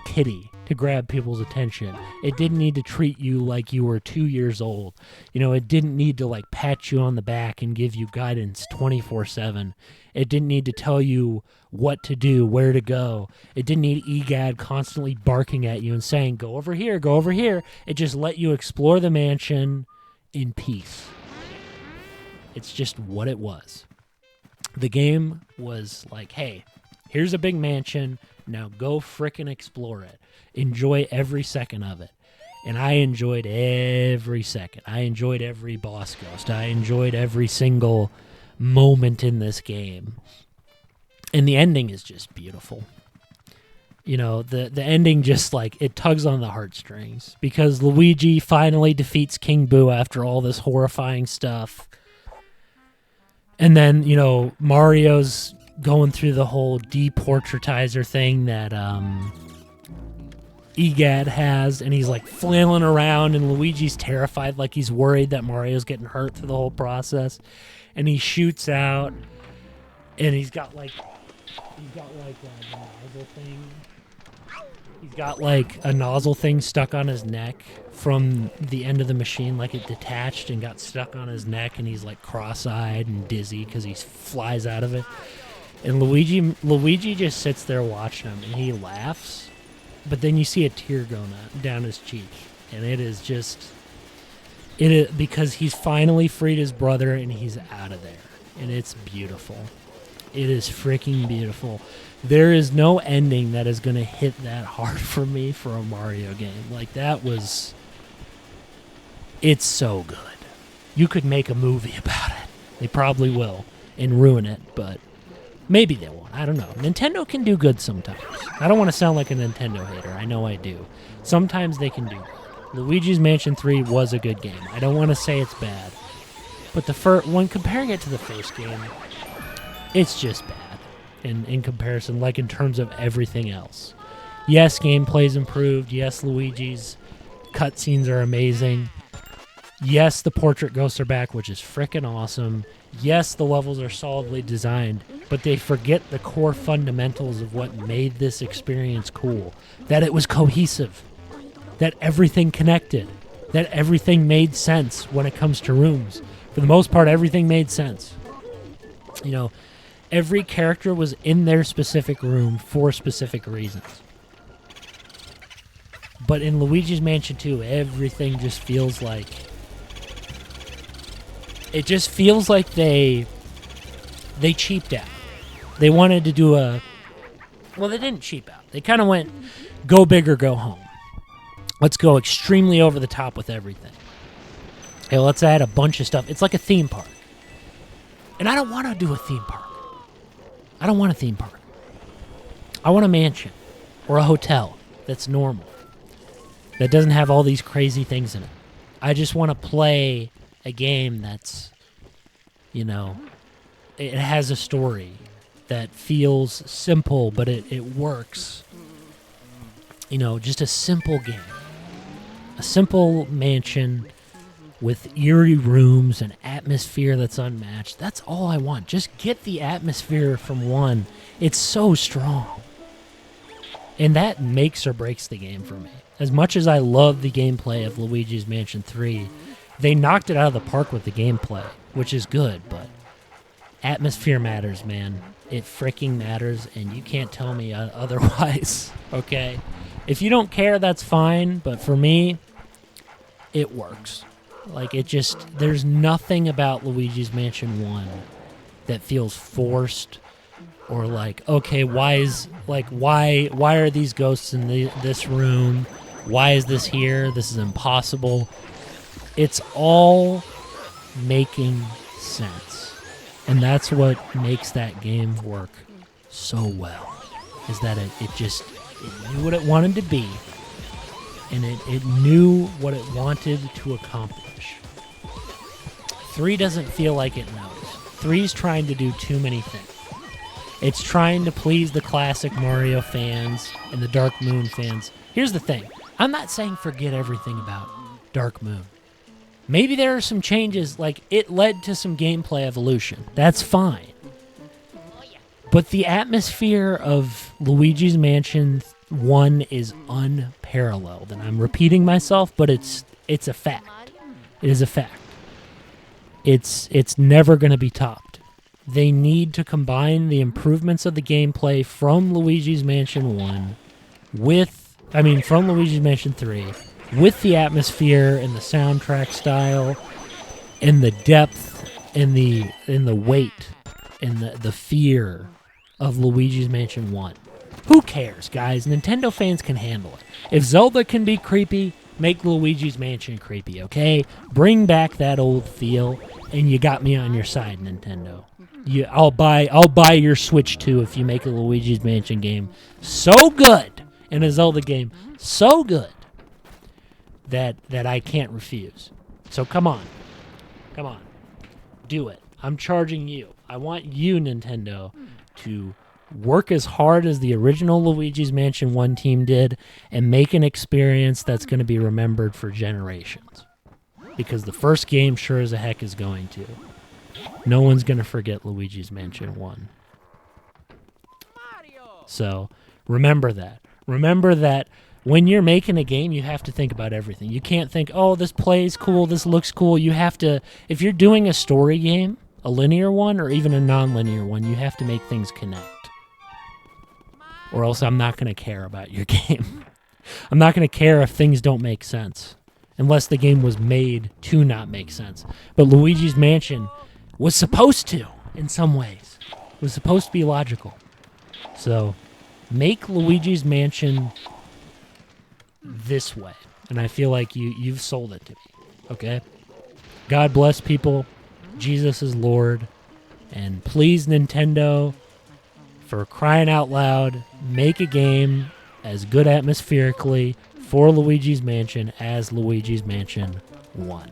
kiddie to grab people's attention. It didn't need to treat you like you were 2 years old. You know, it didn't need to like pat you on the back and give you guidance 24/7. It didn't need to tell you what to do, where to go. It didn't need EGAD constantly barking at you and saying, go over here, go over here. It just let you explore the mansion in peace. It's just what it was. The game was like, hey, here's a big mansion. Now go frickin' explore it. Enjoy every second of it. And I enjoyed every second. I enjoyed every boss ghost. I enjoyed every single moment in this game. And the ending is just beautiful. You know, the ending just like, it tugs on the heartstrings. Because Luigi finally defeats King Boo after all this horrifying stuff. And then, you know, Mario's going through the whole deportraitizer thing that EGAD has, and he's like flailing around, and Luigi's terrified, like he's worried that Mario's getting hurt through the whole process. And he shoots out, and he's got like a nozzle thing. He's got like a nozzle thing stuck on his neck from the end of the machine, like it detached and got stuck on his neck, and he's like cross-eyed and dizzy because he flies out of it. And Luigi just sits there watching him, and he laughs, but then you see a tear going down his cheek, and it is because he's finally freed his brother, and he's out of there, and it's beautiful. It is freaking beautiful. There is no ending that is going to hit that hard for me for a Mario game. Like, it's so good. You could make a movie about it. They probably will, and ruin it, but maybe they won't. I don't know. Nintendo can do good sometimes. I don't want to sound like a Nintendo hater. I know I do. Sometimes they can do good. Luigi's Mansion 3 was a good game. I don't want to say it's bad. But when comparing it to the first game, it's just bad in comparison, like in terms of everything else. Yes, gameplay's improved. Yes, Luigi's cutscenes are amazing. Yes, the portrait ghosts are back, which is frickin' awesome. Yes, the levels are solidly designed, but they forget the core fundamentals of what made this experience cool. That it was cohesive. That everything connected. That everything made sense when it comes to rooms. For the most part, everything made sense. You know, every character was in their specific room for specific reasons. But in Luigi's Mansion 2, everything just feels like... It just feels like they cheaped out. They wanted to do well, they didn't cheap out. They kind of went, go big or go home. Let's go extremely over the top with everything. Hey, let's add a bunch of stuff. It's like a theme park. And I don't want to do a theme park. I don't want a theme park. I want a mansion or a hotel that's normal, that doesn't have all these crazy things in it. I just want to play a game that's, you know, it has a story that feels simple, but it works. You know, just a simple game. A simple mansion with eerie rooms and atmosphere that's unmatched. That's all I want. Just get the atmosphere from 1. It's so strong. And that makes or breaks the game for me. As much as I love the gameplay of Luigi's Mansion 3, they knocked it out of the park with the gameplay, which is good, but atmosphere matters, man. It freaking matters, and you can't tell me otherwise, okay? If you don't care, that's fine, but for me, it works. Like, there's nothing about Luigi's Mansion 1 that feels forced or like, okay, why are these ghosts in this room? Why is this here? This is impossible. It's all making sense. And that's what makes that game work so well, is that it knew what it wanted to be, and it knew what it wanted to accomplish. 3 doesn't feel like it knows. 3's trying to do too many things. It's trying to please the classic Mario fans and the Dark Moon fans. Here's the thing. I'm not saying forget everything about Dark Moon. Maybe there are some changes, like it led to some gameplay evolution. That's fine. But the atmosphere of Luigi's Mansion 1 is unparalleled. And I'm repeating myself, but it's a fact. It is a fact. It's never going to be topped. They need to combine the improvements of the gameplay from Luigi's Mansion 1 from Luigi's Mansion 3 with the atmosphere and the soundtrack style and the depth and the weight and the fear of Luigi's Mansion 1. Who cares, guys? Nintendo fans can handle it. If Zelda can be creepy, make Luigi's Mansion creepy, okay? Bring back that old feel, and you got me on your side, Nintendo. I'll buy your Switch 2 if you make a Luigi's Mansion game so good and a Zelda game so good that I can't refuse. So come on. Do it. I'm charging you. I want you, Nintendo, to work as hard as the original Luigi's Mansion 1 team did and make an experience that's going to be remembered for generations. Because the first game sure as a heck is going to. No one's going to forget Luigi's Mansion 1. So, remember that. Remember that when you're making a game, you have to think about everything. You can't think, oh, this plays cool, this looks cool. You have to, if you're doing a story game, a linear one or even a non-linear one, you have to make things connect. Or else I'm not going to care about your game. I'm not going to care if things don't make sense. Unless the game was made to not make sense. But Luigi's Mansion was supposed to, in some ways. It was supposed to be logical. So, make Luigi's Mansion this way. And I feel like you've sold it to me. Okay? God bless people. Jesus is Lord. And please, Nintendo, for crying out loud, make a game as good atmospherically for Luigi's Mansion as Luigi's Mansion 1.